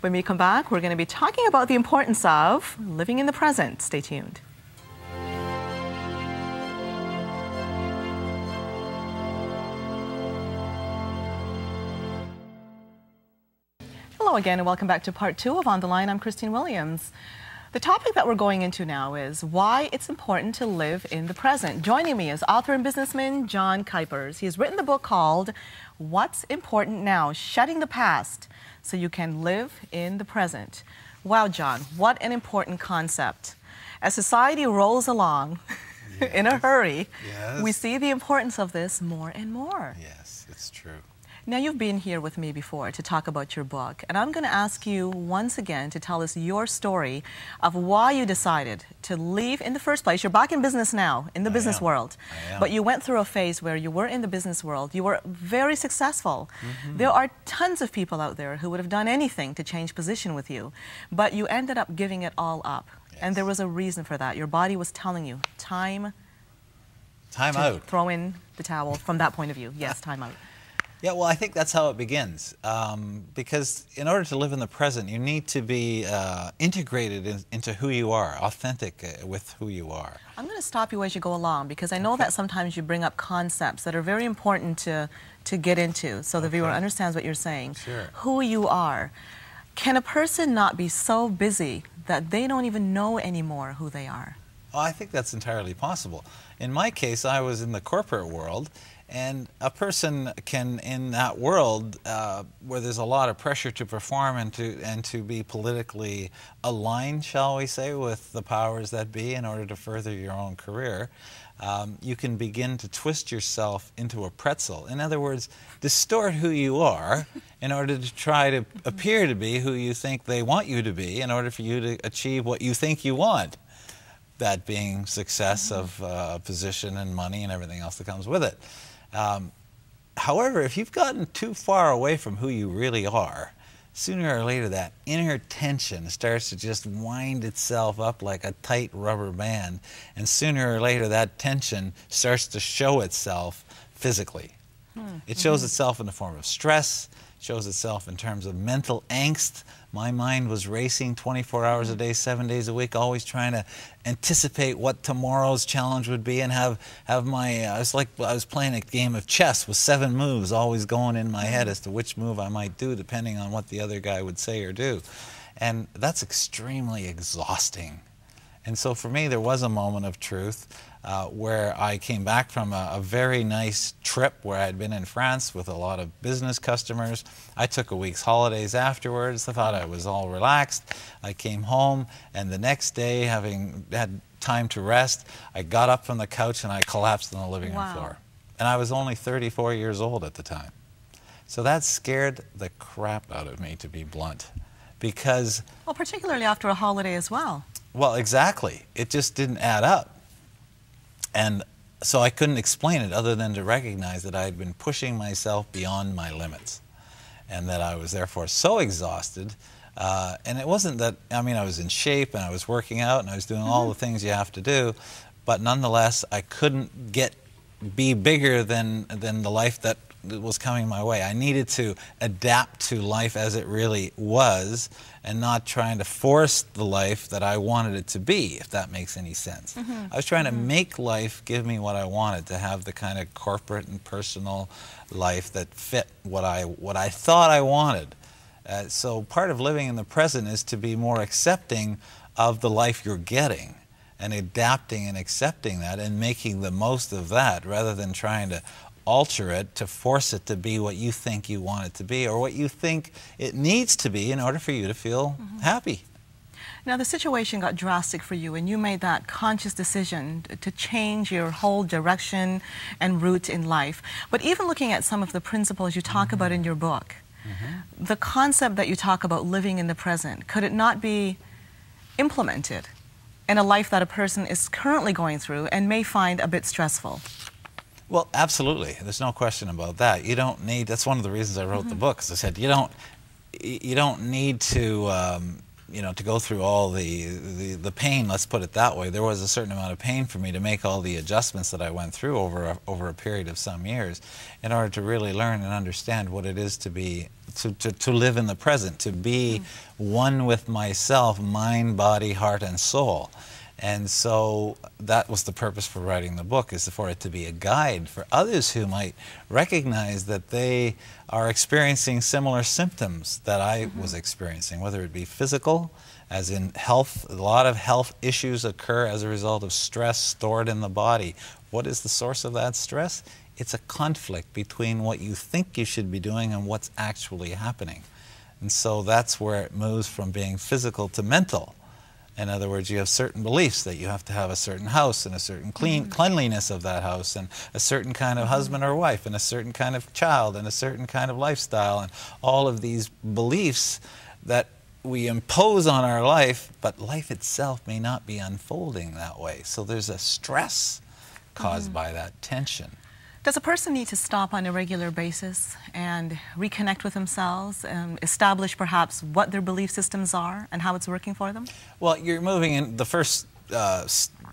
When we come back, we're going to be talking about the importance of living in the present. Stay tuned. Hello again, and welcome back to part 2 of On the Line. I'm Christine Williams. The topic that we're going into now is why it's important to live in the present. Joining me is author and businessman John Kuypers. He has written the book called What's Important Now? Shedding the Past so you can live in the present. Wow, John, what an important concept. As society rolls along in a hurry, we see the importance of this more and more. Yes, it's true. Now, you've been here with me before to talk about your book, and I'm going to ask you once again to tell us your story of why you decided to leave in the first place. You're back in business now, in the business world, but you went through a phase where you were in the business world. You were very successful. There are tons of people out there who would have done anything to change position with you, but you ended up giving it all up, and there was a reason for that. Your body was telling you, time out. Throw in the towel from that point of view. Yes, time out. Yeah, well, I think that's how it begins. Because in order to live in the present, you need to be integrated into who you are, authentic with who you are. I'm going to stop you as you go along, because I know that sometimes you bring up concepts that are very important to get into so the viewer understands what you're saying. Sure. Who you are. Can a person not be so busy that they don't even know anymore who they are? Oh, I think that's entirely possible. In my case, I was in the corporate world. And a person can, in that world, where there's a lot of pressure to perform and to be politically aligned, shall we say, with the powers that be in order to further your own career, you can begin to twist yourself into a pretzel. In other words, distort who you are in order to try to appear to be who you think they want you to be in order for you to achieve what you think you want. That being success of position and money and everything else that comes with it. However, if you've gotten too far away from who you really are, sooner or later that inner tension starts to just wind itself up like a tight rubber band, and sooner or later that tension starts to show itself physically. It shows itself in the form of stress, shows itself in terms of mental angst. My mind was racing 24 hours a day, 7 days a week, always trying to anticipate what tomorrow's challenge would be and have my, it's like I was playing a game of chess with 7 moves always going in my head as to which move I might do depending on what the other guy would say or do. And that's extremely exhausting. And so for me, there was a moment of truth where I came back from a very nice trip where I had been in France with a lot of business customers. I took a week's holidays afterwards. I thought I was all relaxed. I came home, and the next day, having had time to rest, I got up from the couch and I collapsed on the living room floor. And I was only 34 years old at the time. So that scared the crap out of me, to be blunt, because... Well, particularly after a holiday as well. Well, exactly. It just didn't add up. And so I couldn't explain it other than to recognize that I had been pushing myself beyond my limits and that I was therefore so exhausted. And it wasn't that, I mean, I was in shape and I was working out and I was doing all the things you have to do, but nonetheless, I couldn't be bigger than the life that was coming my way. I needed to adapt to life as it really was and not trying to force the life that I wanted it to be, if that makes any sense. I was trying to make life give me what I wanted, to have the kind of corporate and personal life that fit what I thought I wanted. So part of living in the present is to be more accepting of the life you're getting and adapting and accepting that and making the most of that rather than trying to alter it to force it to be what you think you want it to be or what you think it needs to be in order for you to feel happy. Now, the situation got drastic for you, and you made that conscious decision to change your whole direction and route in life. But even looking at some of the principles you talk about in your book, the concept that you talk about living in the present, could it not be implemented in a life that a person is currently going through and may find a bit stressful? Well, absolutely. There's no question about that. You don't need, that's one of the reasons I wrote the book, because I said you don't need to you know, to go through all the pain, let's put it that way. There was a certain amount of pain for me to make all the adjustments that I went through over a period of some years in order to really learn and understand what it is to be, to live in the present, to be one with myself, mind, body, heart, and soul. And so that was the purpose for writing the book, is for it to be a guide for others who might recognize that they are experiencing similar symptoms that I was experiencing, whether it be physical, as in health. A lot of health issues occur as a result of stress stored in the body. What is the source of that stress? It's a conflict between what you think you should be doing and what's actually happening. And so that's where it moves from being physical to mental. In other words, you have certain beliefs that you have to have a certain house and a certain cleanliness of that house and a certain kind of husband or wife and a certain kind of child and a certain kind of lifestyle, and all of these beliefs that we impose on our life, but life itself may not be unfolding that way. So there's a stress caused by that tension. Does a person need to stop on a regular basis and reconnect with themselves and establish perhaps what their belief systems are and how it's working for them? Well, you're moving in. The first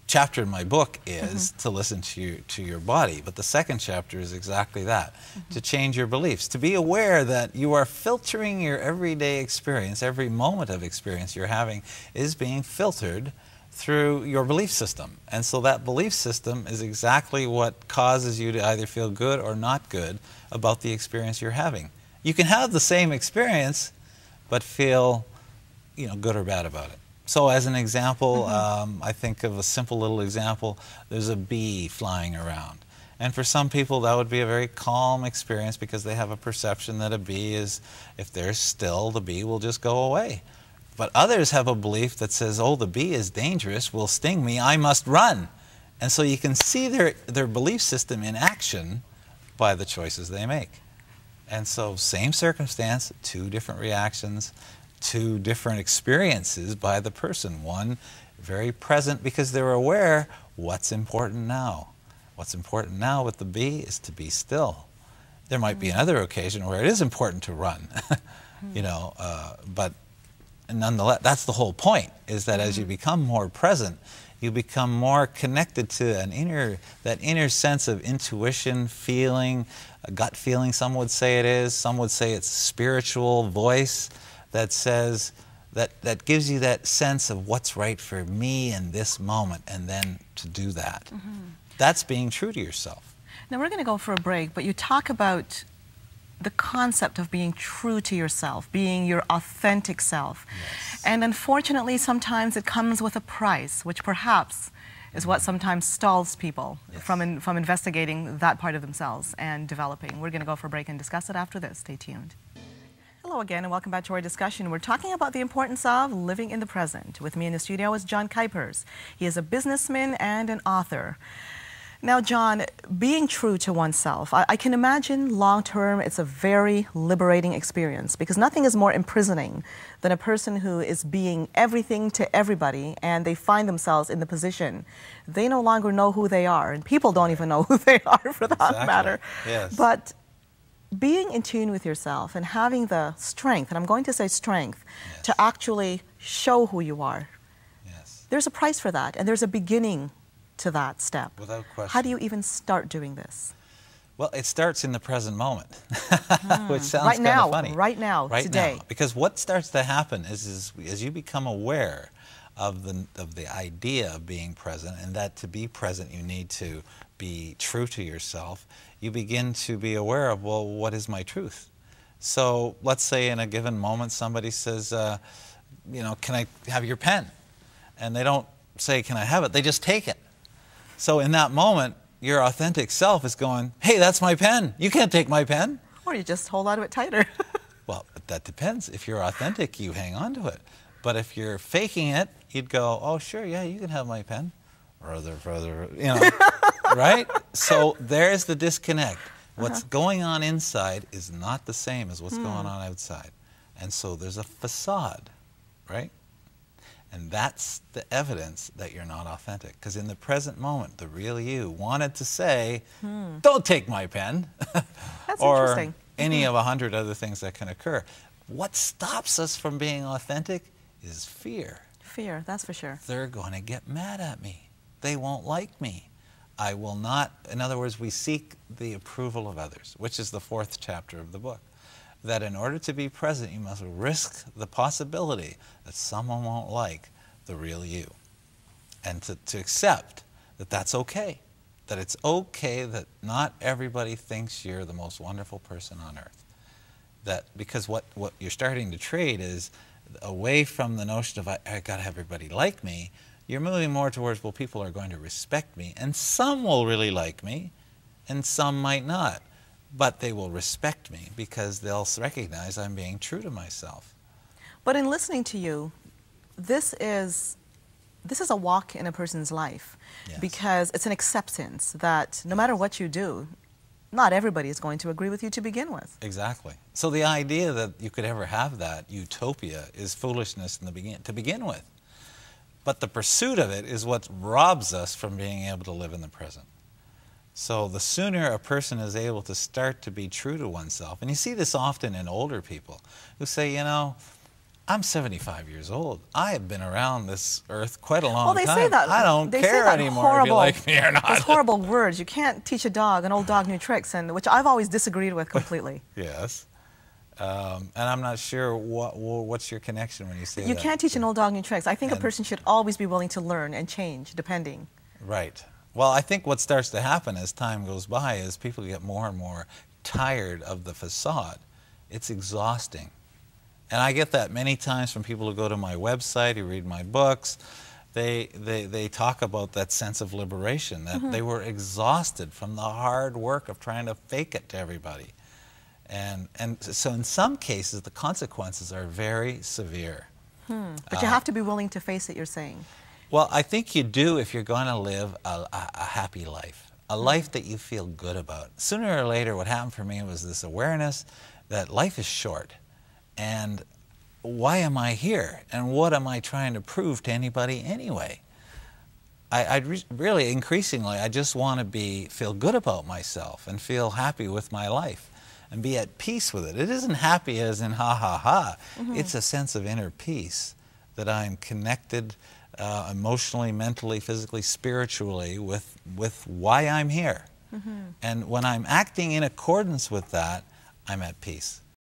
chapter in my book is to listen to your body, but the second chapter is exactly that, to change your beliefs, to be aware that you are filtering your everyday experience. Every moment of experience you're having is being filtered through your belief system. And so that belief system is exactly what causes you to either feel good or not good about the experience you're having. You can have the same experience but feel, you know, good or bad about it. So as an example, I think of a simple little example. There's a bee flying around. And for some people that would be a very calm experience because they have a perception that a bee is, if they're still, the bee will just go away. But others have a belief that says, oh, the bee is dangerous, will sting me, I must run. And so you can see their belief system in action by the choices they make. And so same circumstance, two different reactions, two different experiences by the person. One very present because they're aware what's important now. What's important now with the bee is to be still. There might be another occasion where it is important to run, you know, but nonetheless, that's the whole point, is that as you become more present, you become more connected to that inner sense of intuition, feeling, a gut feeling, some would say it is, some would say it's spiritual voice that says, that gives you that sense of what's right for me in this moment, and then to do that. That's being true to yourself. Now we're going to go for a break, but you talk about the concept of being true to yourself, being your authentic self. Yes. And unfortunately, sometimes it comes with a price, which perhaps is what sometimes stalls people from investigating that part of themselves and developing. We're going to go for a break and discuss it after this. Stay tuned. Hello again and welcome back to our discussion. We're talking about the importance of living in the present. With me in the studio is John Kuypers. He is a businessman and an author. Now, John, being true to oneself, I can imagine long-term it's a very liberating experience, because nothing is more imprisoning than a person who is being everything to everybody and they find themselves in the position they no longer know who they are, and people don't even know who they are for that matter. Yes. But being in tune with yourself and having the strength, and I'm going to say strength, to actually show who you are, there's a price for that, and there's a beginning to that step. Without question. How do you even start doing this? Well, it starts in the present moment, which sounds kind of funny. Right now, today. Because what starts to happen is as you become aware of the idea of being present, and that to be present you need to be true to yourself, you begin to be aware of, well, what is my truth? So let's say in a given moment somebody says, you know, can I have your pen? And they don't say, can I have it? They just take it. So in that moment, your authentic self is going, hey, that's my pen. You can't take my pen. Or you just hold on to it tighter. Well, that depends. If you're authentic, you hang on to it. But if you're faking it, you'd go, oh, sure, yeah, you can have my pen. Brother, you know, right? So there's the disconnect. What's going on inside is not the same as what's going on outside. And so there's a facade, right? And that's the evidence that you're not authentic. Because in the present moment, the real you wanted to say, don't take my pen. That's or interesting. any of 100 other things that can occur. What stops us from being authentic is fear. Fear, that's for sure. They're going to get mad at me. They won't like me. I will not, in other words, we seek the approval of others, which is the 4th chapter of the book. That in order to be present, you must risk the possibility that someone won't like the real you. And to accept that that's okay. That it's okay that not everybody thinks you're the most wonderful person on earth. That because what you're starting to trade is away from the notion of I got to have everybody like me, you're moving more towards, well, people are going to respect me, and some will really like me, and some might not. But they will respect me because they'll recognize I'm being true to myself. But in listening to you, this is a walk in a person's life. Yes. Because it's an acceptance that no matter what you do, not everybody is going to agree with you to begin with. Exactly. So the idea that you could ever have that utopia is foolishness to begin with. But the pursuit of it is what robs us from being able to live in the present. So the sooner a person is able to start to be true to oneself, and you see this often in older people who say, you know, I'm 75 years old. I have been around this earth quite a long time. Well, they say that. I don't care anymore if you like me or not. Those horrible words. You can't teach an old dog new tricks, and which I've always disagreed with completely. Yes. And I'm not sure what's your connection when you say that. You can't teach an old dog new tricks. I think a person should always be willing to learn and change, depending. Right. Well, I think what starts to happen as time goes by is people get more and more tired of the facade. It's exhausting. And I get that many times from people who go to my website, who read my books. They talk about that sense of liberation, that they were exhausted from the hard work of trying to fake it to everybody. And so in some cases, the consequences are very severe. But you have to be willing to face it, you're saying. Well, I think you do if you're going to live a happy life, a life that you feel good about. Sooner or later, what happened for me was this awareness that life is short. And why am I here? And what am I trying to prove to anybody anyway? Really, increasingly, I just want to feel good about myself and feel happy with my life and be at peace with it. It isn't happy as in ha, ha, ha. It's a sense of inner peace that I'm connected emotionally, mentally, physically, spiritually with why I'm here. And when I'm acting in accordance with that, I'm at peace.